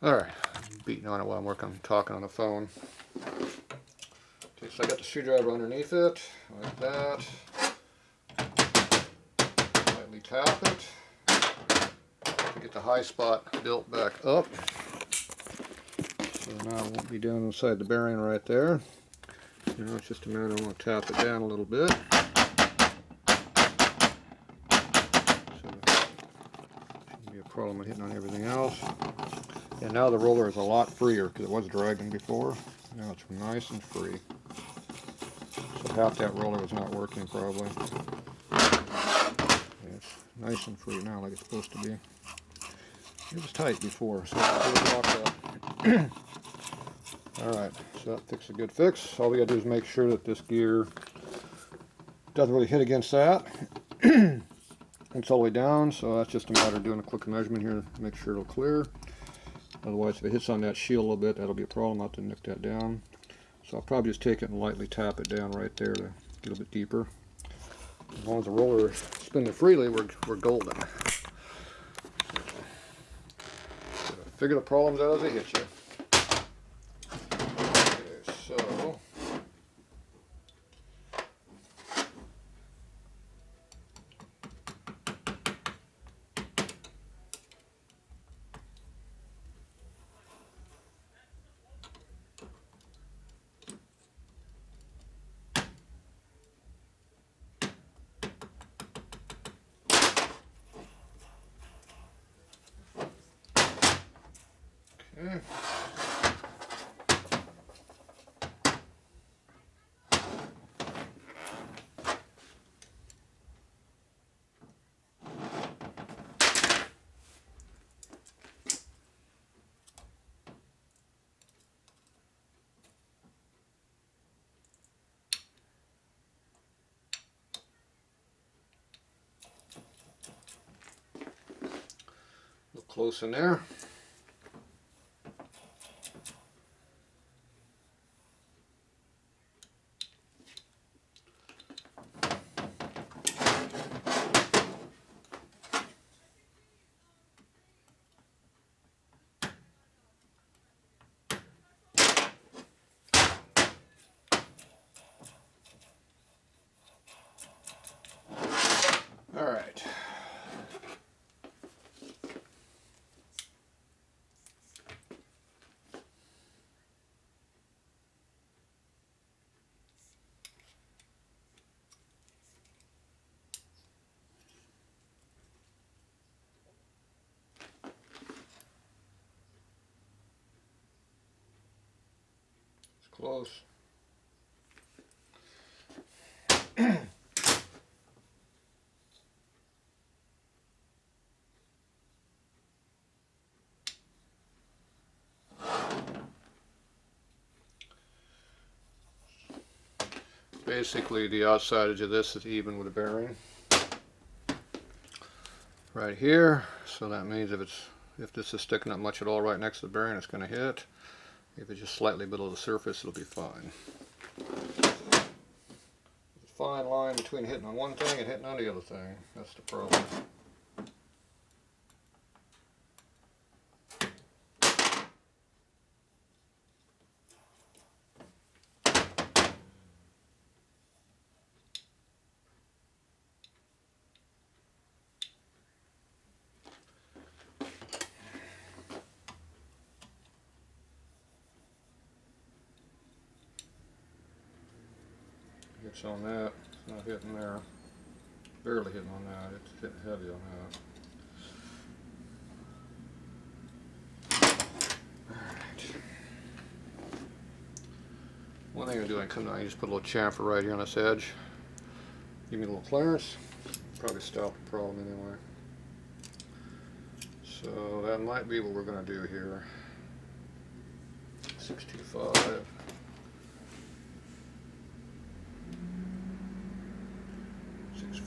Alright, I'm beating on it while I'm talking on the phone. Okay, so I got the screwdriver underneath it, like that. Lightly tap it to get the high spot built back up. So now it won't be down inside the bearing right there. Now it's just a matter, I want to tap it down a little bit. So shouldn't be a problem with hitting on everything else. And now the roller is a lot freer because it was dragging before. Now it's nice and free. So half that roller was not working probably. It's nice and free now like it's supposed to be. It was tight before, so it's locked up. Alright, so that's a good fix. All we gotta do is make sure that this gear doesn't really hit against that. It's all the way down, so that's just a matter of doing a quick measurement here to make sure it'll clear. Otherwise, if it hits on that shield a little bit, that'll be a problem. I'll have to nick that down. So I'll probably just take it and lightly tap it down right there to get a little bit deeper. As long as the roller is spinning freely, we're golden. So figure the problems out as they hit you. Okay, so okay. Look close in there. All right. It's close. Basically, the outside edge of this is even with the bearing right here. So that means if this is sticking up much at all right next to the bearing, it's going to hit. If it's just slightly below the surface, it'll be fine. There's a fine line between hitting on one thing and hitting on the other thing. That's the problem. It's on that, it's not hitting there. Barely hitting on that, it's hitting heavy on that. Alright. One thing I do, I come down, I just put a little chamfer right here on this edge. Give me a little clearance. Probably stop the problem anyway. So that might be what we're going to do here. 625.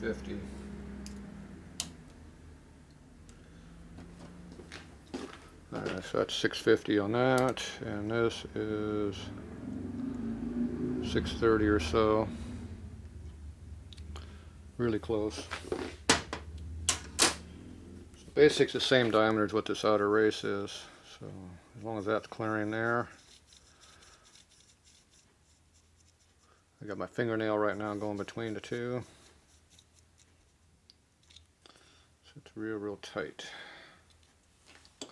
650. Alright, so that's 650 on that, and this is 630 or so. Really close. So basically the same diameter as what this outer race is. So as long as that's clearing there. I got my fingernail right now going between the two. So it's real tight. So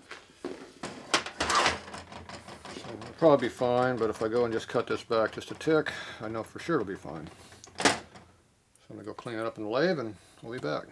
it'll probably be fine, but if I go and just cut this back just a tick, I know for sure it'll be fine. So I'm going to go clean it up in the lathe and we'll be back.